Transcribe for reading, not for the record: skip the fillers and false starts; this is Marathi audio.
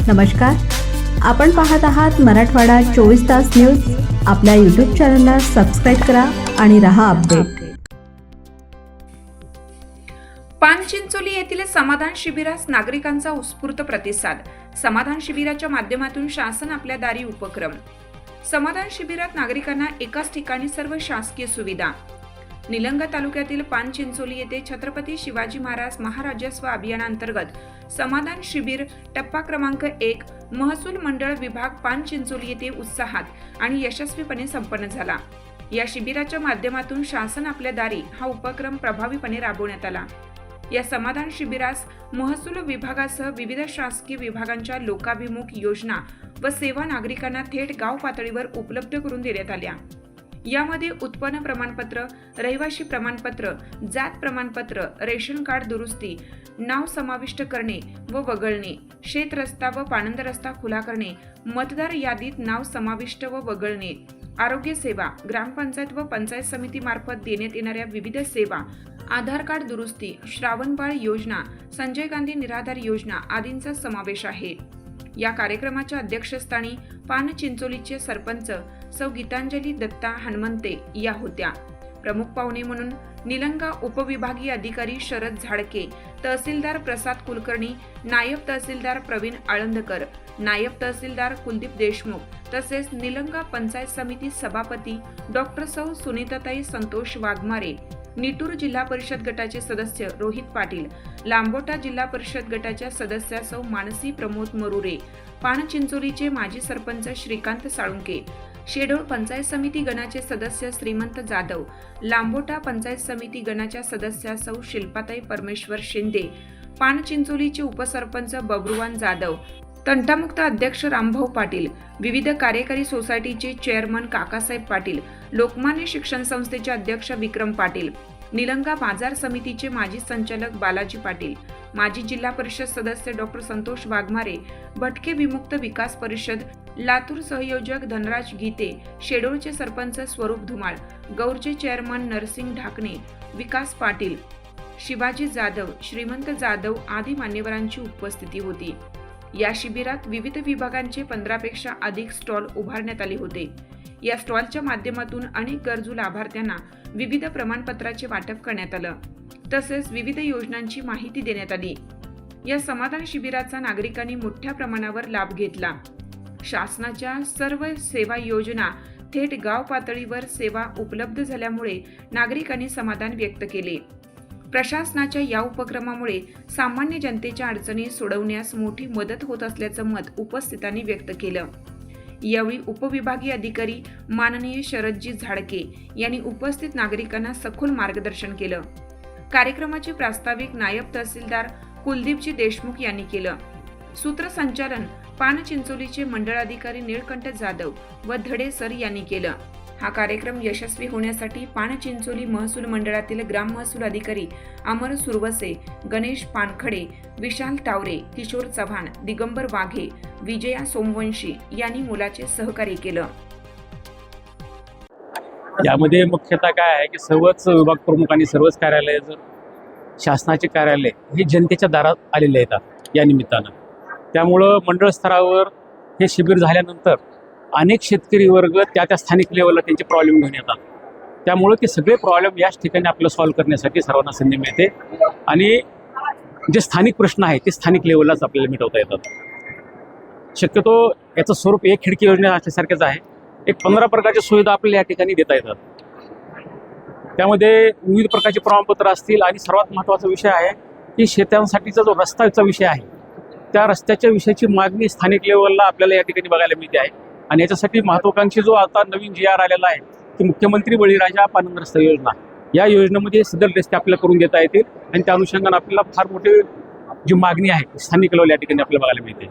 नमस्कार, आपण पाहत आहात मराठवाडा 24 तास न्यूज. आपल्या यूट्यूब चॅनलला सबस्क्राईब करा आणि रहा अपडेट. पानचिंचोली येथील समाधान शिबिरास नागरिकांचा उत्स्फूर्त प्रतिसाद. समाधान शिबिराच्या माध्यमातून शासन आपल्या दारी उपक्रम. समाधान शिबिरात नागरिकांना एकाच ठिकाणी सर्व शासकीय सुविधा. निलंगा तालुक्यातील पानचिंचोली येथे छत्रपती शिवाजी महाराज महाराजस्व अभियानांतर्गत समाधान शिबिर टप्पा क्रमांक 1 महसूल मंडळ विभाग पानचिंचोली येथे उत्साहात आणि यशस्वीपणे संपन्न झाला. या शिबिराच्या माध्यमातून शासन आपल्या दारी हा उपक्रम प्रभावीपणे राबवण्यात आला. या समाधान शिबिरास महसूल विभागासह विविध शासकीय विभागांच्या लोकाभिमुख योजना व सेवा नागरिकांना थेट गाव पातळीवर उपलब्ध करून देण्यात आल्या. यामध्ये उत्पन्न प्रमाणपत्र, रहिवासी प्रमाणपत्र, जात प्रमाणपत्र, रेशन कार्ड दुरुस्ती, नाव समाविष्ट करणे व वगळणे, शेत रस्ता व पाणंद रस्ता खुला करणे, मतदार यादीत नाव समाविष्ट व वगळणे, आरोग्य सेवा, ग्रामपंचायत व पंचायत समिती मार्फत देण्यात येणाऱ्या विविध सेवा, आधार कार्ड दुरुस्ती, श्रावणबाळ योजना, संजय गांधी निराधार योजना आदींचा समावेश आहे. या कार्यक्रमाच्या अध्यक्षस्थानी पानचिंचोलीचे सरपंच सौ गीतांजली दत्ता हनुमंते या होत्या. प्रमुख पाहुणे म्हणून निलंगा उपविभागीय अधिकारी शरद झाडके, तहसीलदार प्रसाद कुलकर्णी, नायब तहसीलदार प्रवीण आळंदकर, नायब तहसीलदार कुलदीप देशमुख तसेच निलंगा पंचायत समिती सभापती डॉक्टर सौ सुनीताताई संतोष वाघमारे, निटूर जिल्हा परिषद गटाचे सदस्य रोहित पाटील, लांबोटा जिल्हा परिषद गटाच्या सदस्या सौ मानसी प्रमोद मरुरे, पानचिंचोलीचे माजी सरपंच श्रीकांत साळुंके, शेडोळ पंचायत समिती गणाचे सदस्य श्रीमंत जाधव, लांबोटा पंचायत समिती गणाच्या सदस्या सौ शिल्पाताई परमेश्वर शिंदे, पानचिंचोलीचे उपसरपंच बबरुवान जाधव, तंटामुक्त अध्यक्ष रामभाऊ पाटील, विविध कार्यकारी सोसायटीचे चेअरमन काकासाहेब पाटील, लोकमान्य शिक्षण संस्थेचे अध्यक्ष विक्रम पाटील, निलंगा बाजार समितीचे माजी संचालक बालाजी पाटील, माजी जिल्हा परिषद सदस्य डॉक्टर संतोष वाघमारे, भटके विमुक्त विकास परिषद, लातूर सहयोजक धनराज गीते, शेडोळचे सरपंच स्वरूप धुमाळ, गौरचे चेअरमन नरसिंग ढाकणे, विकास पाटील, शिवाजी जाधव, श्रीमंत जाधव आदी मान्यवरांची उपस्थिती होती. या शिबिरात विविध विभागांचे 15 पेक्षा अधिक स्टॉल उभारण्यात आले होते. या स्टॉलच्या माध्यमातून अनेक गरजू लाभार्थ्यांना विविध प्रमाणपत्राचे वाटप करण्यात आलं. तसेच विविध योजनांची माहिती देण्यात आली. या समाधान शिबिराचा नागरिकांनी मोठ्या प्रमाणावर लाभ घेतला. शासनाच्या सर्व सेवा योजना थेट गाव पातळीवर सेवा उपलब्ध झाल्यामुळे नागरिकांनी समाधान व्यक्त केले. प्रशासनाच्या या उपक्रमामुळे सामान्य जनतेच्या अडचणी सोडवण्यास मोठी मदत होत असल्याचं मत उपस्थितांनी व्यक्त केलं. यावेळी उपविभागीय अधिकारी माननीय शरदजी झाडके यांनी उपस्थित नागरिकांना सखोल मार्गदर्शन केलं. कार्यक्रमाचे प्रास्ताविक नायब तहसीलदार कुलदीपजी देशमुख यांनी केलं. सूत्रसंचालन पानचिंचोलीचे मंडळाधिकारी निळकंठ जाधव व धडे सर यांनी केलं. हा कार्यक्रम यशस्वी होण्यासाठी पानचिंचोली महसूल मंडळातील ग्राम महसूल अधिकारी अमर सुरवसे, गणेश पानखडे, विशाल तावरे, किशोर चव्हाण, दिगंबर वाघे, विजया सोमवंशी यांनी मोलाचे सहकार्य केलं. यामध्ये मुख्यतः काय आहे की सर्वच विभाग प्रमुख आणि सर्वच कार्यालय शासनाचे कार्यालय हे जनतेच्या दारात आलेले येतात या निमित्तानं. त्यामुळं मंडळ स्तरावर हे शिबिर झाल्यानंतर अनेक शेतकरी वर्ग त्या स्थानिक लेवलला त्यांचे प्रॉब्लेम घेऊन येतात. त्यामुळं ते सगळे प्रॉब्लेम याच ठिकाणी आपल्याला सॉल्व्ह करण्यासाठी सर्वांना संधी मिळते आणि जे स्थानिक प्रश्न आहेत ते स्थानिक लेवललाच आपल्याला मिटवता येतात. शक्यतो याचं स्वरूप एक खिडकी योजना असल्यासारखेच आहे. एक 15 प्रकारच्या सुविधा आपल्याला या ठिकाणी देता येतात. त्यामध्ये विविध प्रकारचे प्रमाणपत्र असतील आणि सर्वात महत्त्वाचा विषय आहे की शेतांसाठीचा जो रस्त्याचा विषय आहे त्या रस्त्याच्या विषयाची मागणी स्थानिक लेवलला आपल्याला या ठिकाणी बघायला मिळते आहे. आणि याच्यासाठी महत्त्वाकांक्षी जो आता नवीन GR आलेला आहे की मुख्यमंत्री बळीराजा पानंद रस्ता योजना, या योजनेमध्ये सदर रस्ते आपल्याला करून देता येतील आणि त्या अनुषंगाने आपल्याला फार मोठी जी मागणी आहे स्थानिक लेवल या ठिकाणी आपल्याला बघायला मिळते.